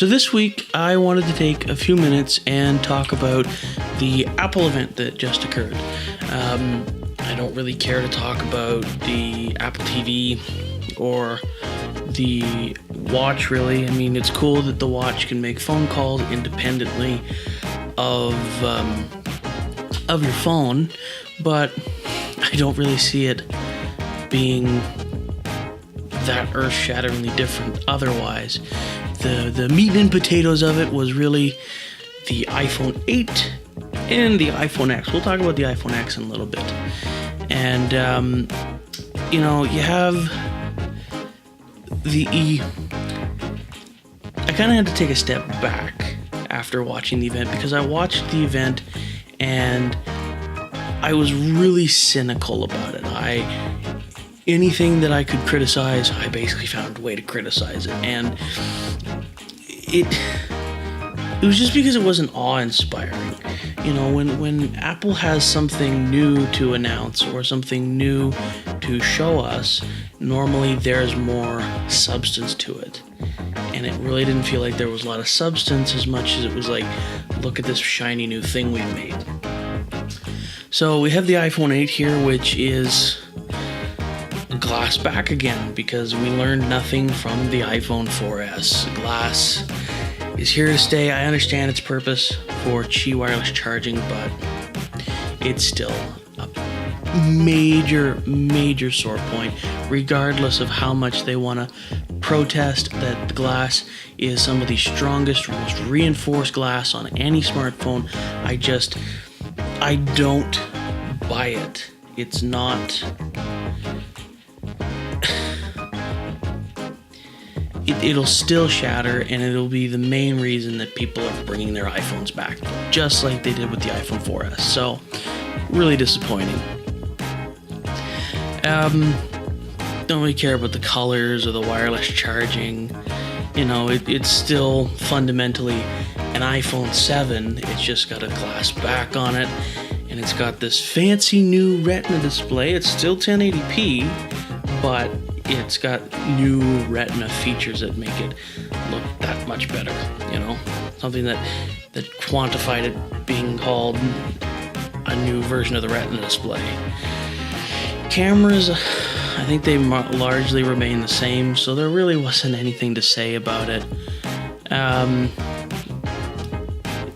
So this week, I wanted to take a few minutes and talk about the Apple event that just occurred. I don't really care to talk about the Apple TV or the watch, really. I mean, it's cool that the watch can make phone calls independently of your phone, but I don't really see it being that earth-shatteringly different otherwise. The meat and potatoes of it was really the iPhone 8 and the iPhone X. We'll talk about the iPhone X in a little bit. And, you have I kind of had to take a step back after watching the event, because I watched the event and I was really cynical about it. Anything that I could criticize, I basically found a way to criticize it. And it was just because it wasn't awe-inspiring. When Apple has something new to announce or something new to show us, normally there's more substance to it. And it really didn't feel like there was a lot of substance as much as it was like, look at this shiny new thing we've made. So we have the iPhone 8 here, which is glass back again, because we learned nothing from the iPhone 4S. Glass is here to stay. I understand its purpose for Qi wireless charging, but it's still a major sore point, regardless of how much they want to protest that the glass is some of the strongest, most reinforced glass on any smartphone. I don't buy it. It's not... It'll still shatter, and it'll be the main reason that people are bringing their iPhones back, just like they did with the iPhone 4S. So, really disappointing. Don't really care about the colors or the wireless charging. It's still fundamentally an iPhone 7. It's just got a glass back on it, and it's got this fancy new Retina display. It's still 1080p, but it's got new Retina features that make it look that much better, something that quantified it being called a new version of the Retina display. Cameras, I think they largely remain the same, so there really wasn't anything to say about it.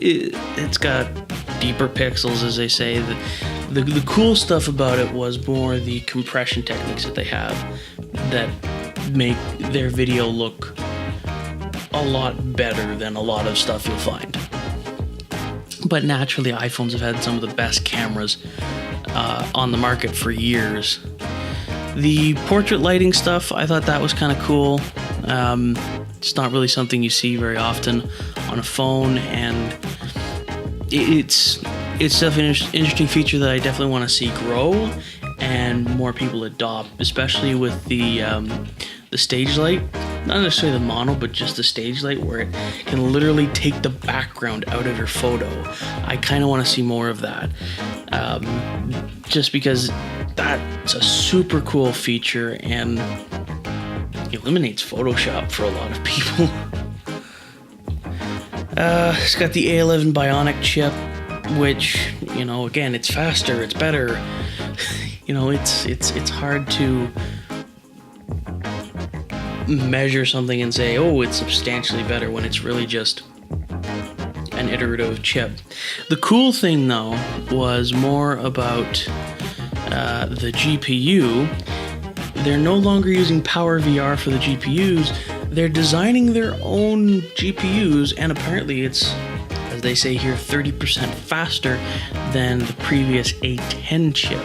It's got deeper pixels, as they say. The cool stuff about it was more the compression techniques that they have that make their video look a lot better than a lot of stuff you'll find. But naturally, iPhones have had some of the best cameras on the market for years. The portrait lighting stuff, I thought that was kind of cool. It's not really something you see very often on a phone, and it's definitely an interesting feature that I definitely want to see grow and more people adopt, especially with the stage light. Not necessarily the mono, but just the stage light, where it can literally take the background out of your photo. I kind of want to see more of that, just because that's a super cool feature and eliminates Photoshop for a lot of people. It's got the A11 Bionic chip, which, again, it's faster, it's better. It's hard to measure something and say, oh, it's substantially better, when it's really just an iterative chip. The cool thing, though, was more about the GPU. They're no longer using PowerVR for the GPUs. They're designing their own GPUs, and apparently it's, as they say here, 30% faster than the previous A10 chip.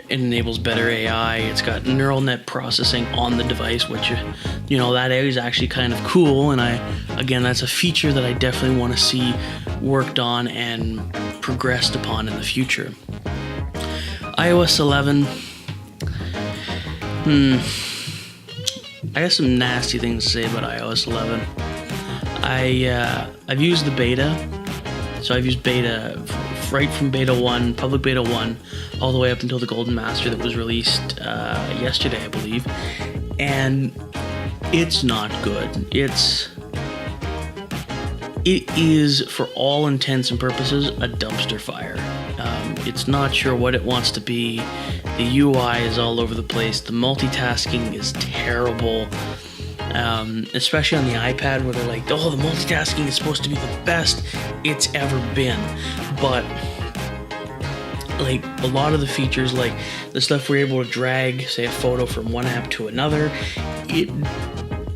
It enables better AI. It's got neural net processing on the device, which, that is actually kind of cool. And that's a feature that I definitely want to see worked on and progressed upon in the future. iOS 11. I got some nasty things to say about iOS 11. I've used the beta, so I've used beta right from beta 1, public beta 1, all the way up until the Golden Master that was released yesterday, I believe. And It's not good. It is, for all intents and purposes, a dumpster fire. It's not sure what it wants to be. The UI is all over the place. The multitasking is terrible, especially on the iPad, where they're like, oh, the multitasking is supposed to be the best it's ever been. But like a lot of the features, like the stuff we're able to drag, say, a photo from one app to another, it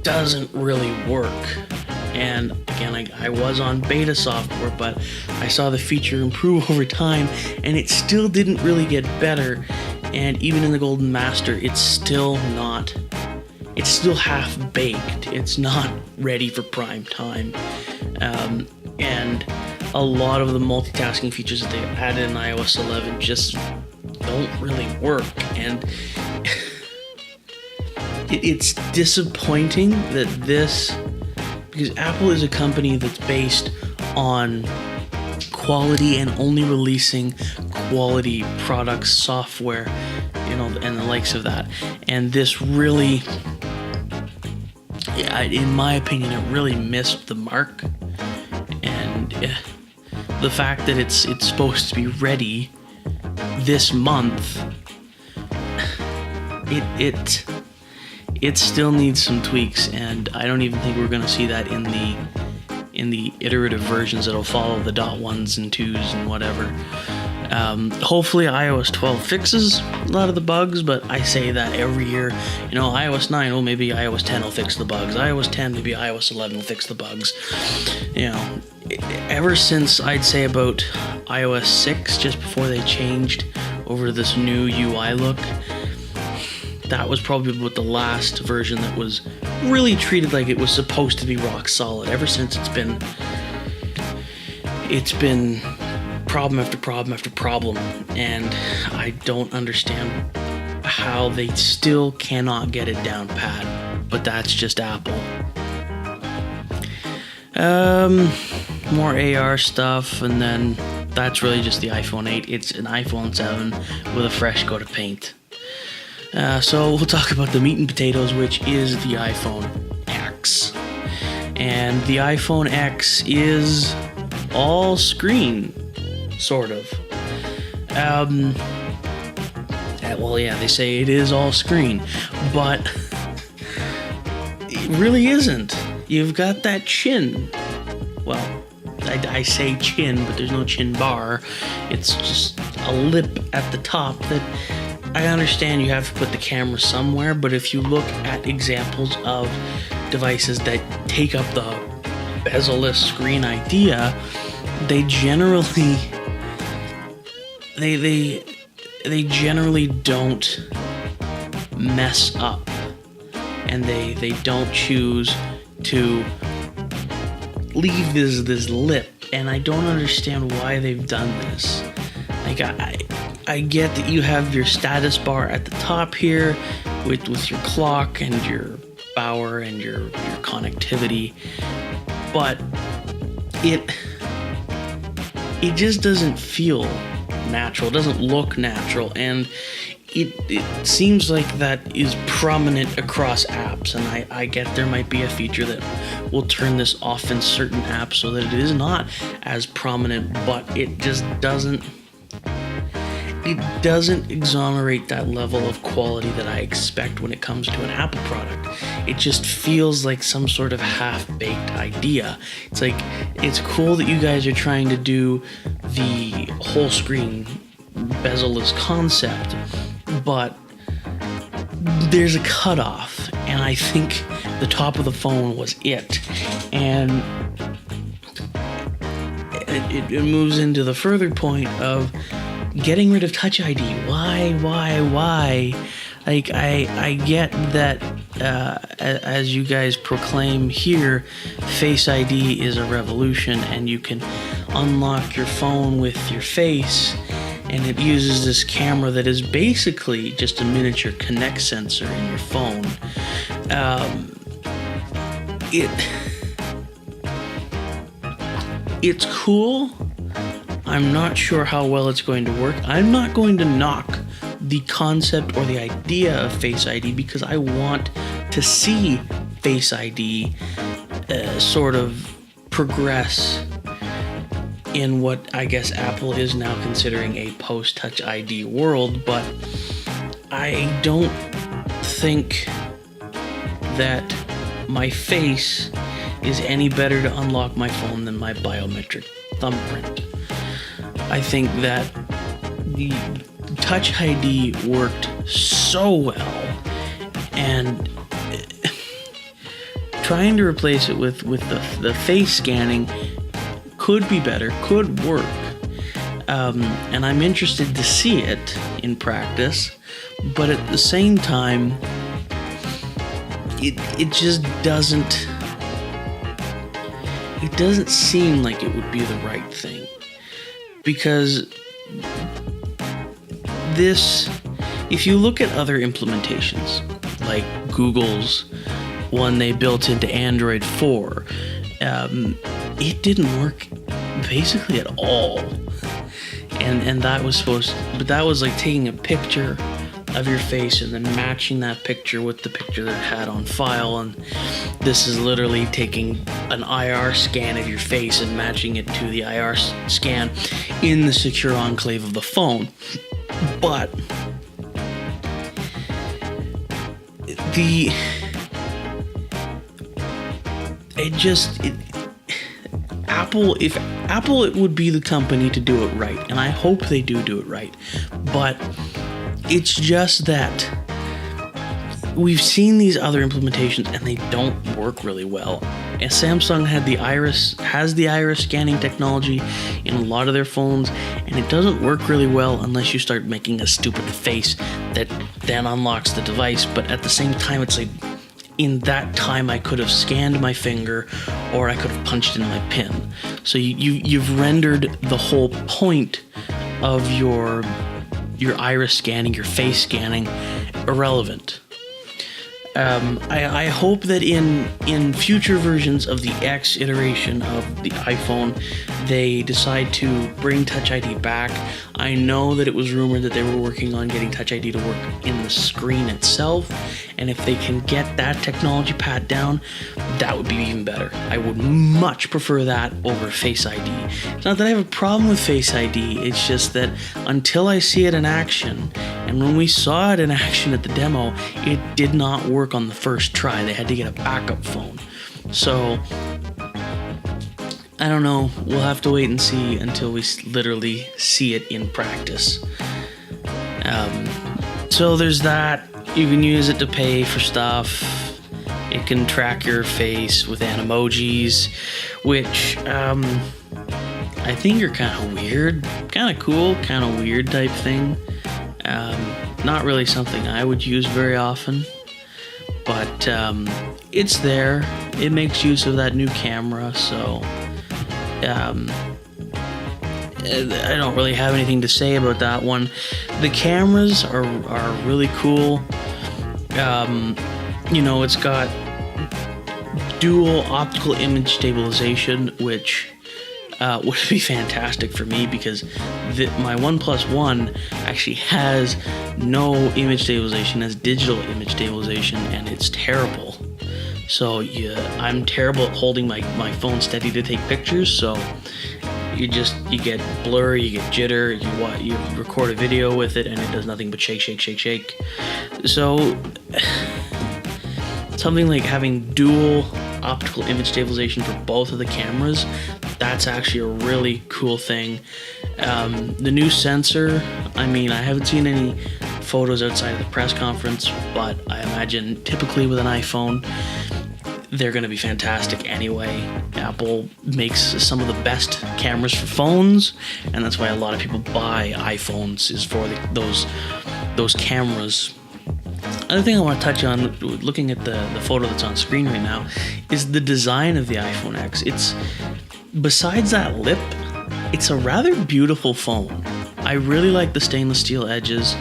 doesn't really work. And again, I was on beta software, but I saw the feature improve over time, and it still didn't really get better. And even in the Golden Master, it's still half-baked. It's not ready for prime time. And a lot of the multitasking features that they added in iOS 11 just don't really work. And it's disappointing that because Apple is a company that's based on quality and only releasing quality products, software, and the likes of that. And this really, in my opinion, it really missed the mark. And the fact that it's supposed to be ready this month, it still needs some tweaks, and I don't even think we're going to see that in the iterative versions that'll follow the .1s and 2s and whatever. Hopefully iOS 12 fixes a lot of the bugs, but I say that every year. iOS 9, well, maybe iOS 10 will fix the bugs. iOS 10, maybe iOS 11 will fix the bugs. Ever since I'd say about iOS 6, just before they changed over to this new UI look, that was probably about the last version that was really treated like it was supposed to be rock solid. Ever since it's been problem after problem after problem, and I don't understand how they still cannot get it down pat. But that's just Apple. More AR stuff, and then that's really just the iPhone 8. It's an iPhone 7 with a fresh coat of paint. So we'll talk about the meat and potatoes, which is the iPhone X. And the iPhone X is all screen, sort of. Well, yeah, they say it is all screen, but it really isn't. You've got that chin. Well, I say chin, but there's no chin bar. It's just a lip at the top that... I understand you have to put the camera somewhere, but if you look at examples of devices that take up the bezel-less screen idea, they generally don't mess up, and they don't choose to leave this lip, and I don't understand why they've done this. Like, I get that you have your status bar at the top here with your clock and your power and your connectivity, but it just doesn't feel natural. It doesn't look natural, and it seems like that is prominent across apps, and I get there might be a feature that will turn this off in certain apps so that it is not as prominent, but it just doesn't exonerate that level of quality that I expect when it comes to an Apple product. It just feels like some sort of half-baked idea. It's like, it's cool that you guys are trying to do the whole screen bezel-less concept, but there's a cutoff, and I think the top of the phone was it. And it moves into the further point of getting rid of Touch ID. Why? Like, I get that, as you guys proclaim here, Face ID is a revolution, and you can unlock your phone with your face, and it uses this camera that is basically just a miniature Kinect sensor in your phone. It's cool. I'm not sure how well it's going to work. I'm not going to knock the concept or the idea of Face ID because I want to see Face ID sort of progress in what I guess Apple is now considering a post-Touch ID world, but I don't think that my face is any better to unlock my phone than my biometric thumbprint. I think that the Touch ID worked so well, and trying to replace it with the face scanning could be better, could work, and I'm interested to see it in practice, but at the same time, it just doesn't seem like it would be the right thing, because this, if you look at other implementations, like Google's one they built into Android 4, it didn't work basically at all. And that was but that was like taking a picture of your face and then matching that picture with the picture that it had on file. And this is literally taking an IR scan of your face and matching it to the IR scan in the secure enclave of the phone. But Apple, it would be the company to do it right, and I hope they do it right, but it's just that we've seen these other implementations and they don't work really well. And Samsung has the iris scanning technology in a lot of their phones, and it doesn't work really well unless you start making a stupid face that then unlocks the device. But at the same time, it's like, in that time I could have scanned my finger, or I could have punched in my PIN. So you've rendered the whole point of your iris scanning, your face scanning, irrelevant. I hope that in future versions of the X iteration of the iPhone, they decide to bring Touch ID back. I know that it was rumored that they were working on getting Touch ID to work in the screen itself, and if they can get that technology pat down, that would be even better. I would much prefer that over Face ID. It's not that I have a problem with Face ID, it's just that until I see it in action, and when we saw it in action at the demo, it did not work on the first try. They had to get a backup phone. So I don't know. We'll have to wait and see until we literally see it in practice. So there's that. You can use it to pay for stuff. It can track your face with animojis, which I think are kind of weird, kind of cool, kind of weird type thing. Not really something I would use very often, but it's there. It makes use of that new camera, so I don't really have anything to say about that one. The cameras are really cool. It's got dual optical image stabilization, which would be fantastic for me, because my OnePlus One actually has no image stabilization, has digital image stabilization, and it's terrible. So I'm terrible at holding my phone steady to take pictures, so you get blur, you get jitter, you record a video with it and it does nothing but shake. So something like having dual optical image stabilization for both of the cameras, that's actually a really cool thing. The new sensor, I haven't seen any photos outside of the press conference, but I imagine typically with an iPhone, they're going to be fantastic anyway. Apple makes some of the best cameras for phones, and that's why a lot of people buy iPhones, is for those cameras. Another thing I want to touch on, looking at the photo that's on screen right now, is the design of the iPhone X. Besides that lip, it's a rather beautiful phone. I really like the stainless steel edges.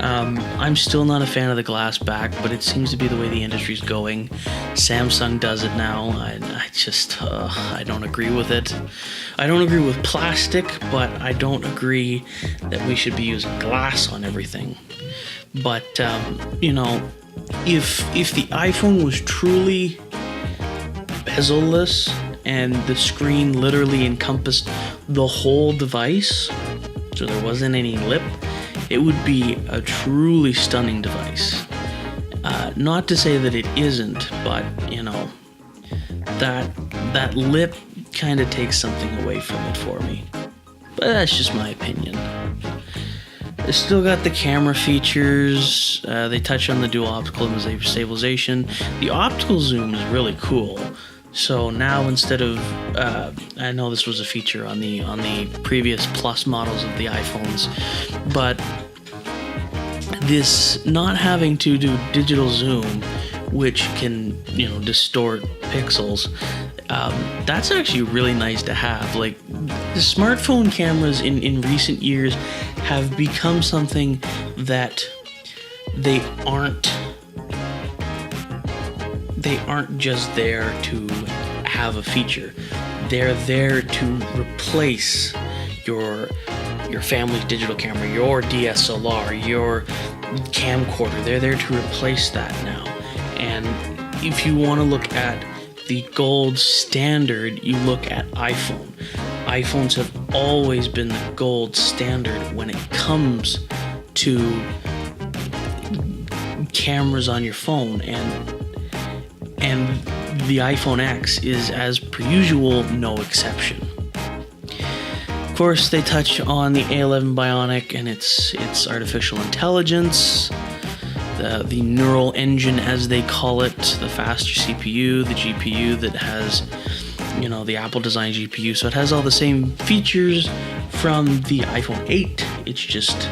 I'm still not a fan of the glass back, but it seems to be the way the industry's going. Samsung does it now. I don't agree with it. I don't agree with plastic, but I don't agree that we should be using glass on everything. But you know, if the iPhone was truly bezel-less and the screen literally encompassed the whole device, so there wasn't any lip, it would be a truly stunning device. Not to say that it isn't, but you know, that lip kind of takes something away from it for me. But that's just my opinion. It's still got the camera features. They touch on the dual optical stabilization. The optical zoom is really cool. So now instead of, I know this was a feature on the previous Plus models of the iPhones, but this not having to do digital zoom, which can, you know, distort pixels, that's actually really nice to have. Like, the smartphone cameras in recent years have become something that they aren't just there to have a feature. They're there to replace your family's digital camera, your DSLR, your camcorder. They're there to replace that now. And if you want to look at the gold standard, you look at iPhone. iPhones have always been the gold standard when it comes to cameras on your phone, and the iPhone X is, as per usual, no exception. Of course, they touch on the A11 Bionic and its artificial intelligence, the neural engine, as they call it, the faster CPU, the GPU that has, you know, the Apple design GPU. So it has all the same features from the iPhone 8. It's just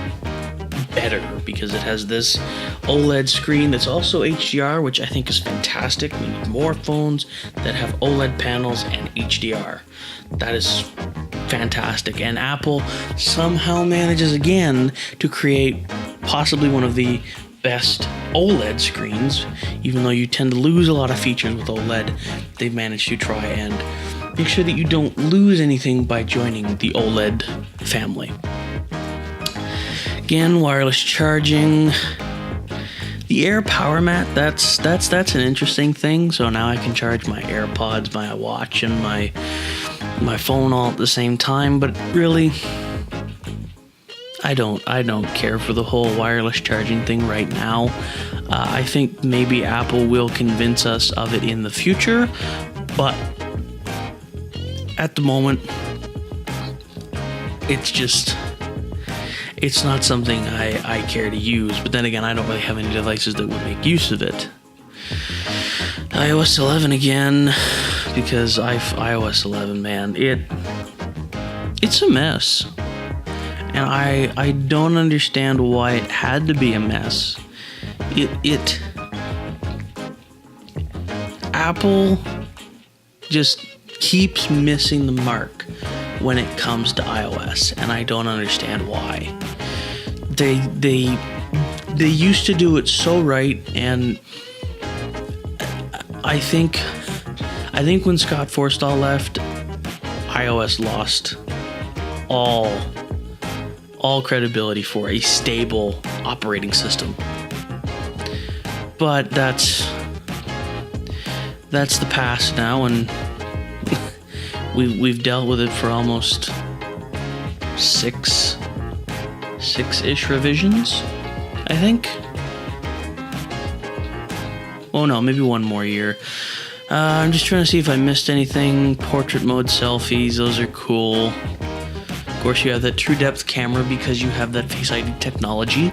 better because it has this OLED screen that's also HDR, which I think is fantastic. We need more phones that have OLED panels and HDR. That is fantastic. And Apple somehow manages again to create possibly one of the best OLED screens. Even though you tend to lose a lot of features with OLED, they've managed to try and make sure that you don't lose anything by joining the OLED family. Again, wireless charging. The Air Power Mat, that's an interesting thing. So now I can charge my AirPods, my watch, and my phone all at the same time. But really, I don't care for the whole wireless charging thing right now. I think maybe Apple will convince us of it in the future, but at the moment, it's not something I care to use. But then again, I don't really have any devices that would make use of it. iOS 11 again, because iOS 11, man, it's a mess. And I don't understand why it had to be a mess. Apple just keeps missing the mark when it comes to iOS, and I don't understand why. They used to do it so right, and I think when Scott Forstall left, iOS lost all credibility for a stable operating system. But that's the past now, and we've dealt with it for almost six-ish revisions, I think. Oh no, maybe one more year. I'm just trying to see if I missed anything. Portrait mode selfies, those are cool. Of course, you have that true depth camera because you have that Face ID technology.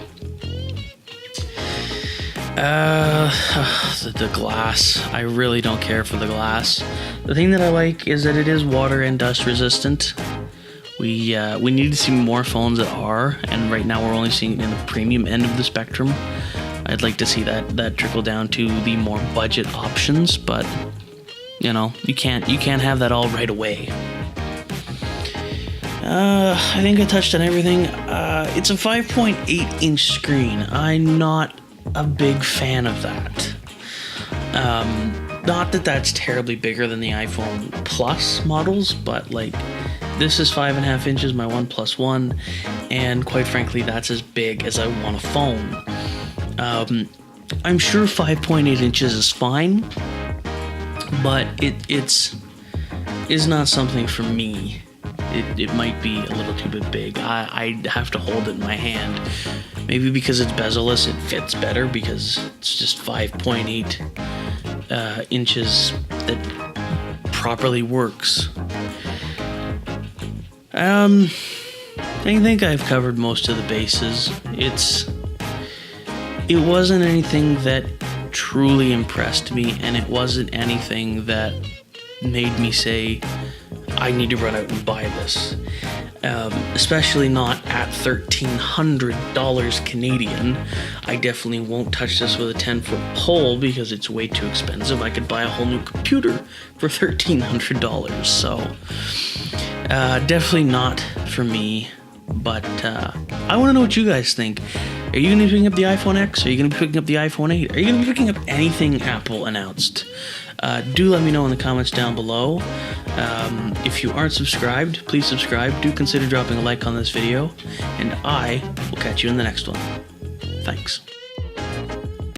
The glass. I really don't care for the glass. The thing that I like is that it is water and dust resistant. We need to see more phones that are, and right now we're only seeing it in the premium end of the spectrum. I'd like to see that trickle down to the more budget options, but you know, you can't have that all right away. I think I touched on everything. It's a 5.8 inch screen. I'm not a big fan of that. Not that that's terribly bigger than the iPhone Plus models, but like, this is 5.5 inches, my OnePlus One, and quite frankly, that's as big as I want a phone. I'm sure 5.8 inches is fine, but it's not something for me. It might be a little too bit big. I have to hold it in my hand. Maybe because it's bezel-less, it fits better because it's just 5.8 inches that properly works. I think I've covered most of the bases. It wasn't anything that truly impressed me, and it wasn't anything that made me say, I need to run out and buy this. Especially not at $1,300 Canadian. I definitely won't touch this with a 10-foot pole because it's way too expensive. I could buy a whole new computer for $1,300. So, definitely not for me. But I want to know what you guys think. Are you going to be picking up the iPhone X? Are you going to be picking up the iPhone 8? Are you going to be picking up anything Apple announced? Do let me know in the comments down below. If you aren't subscribed, please subscribe. Do consider dropping a like on this video. And I will catch you in the next one. Thanks.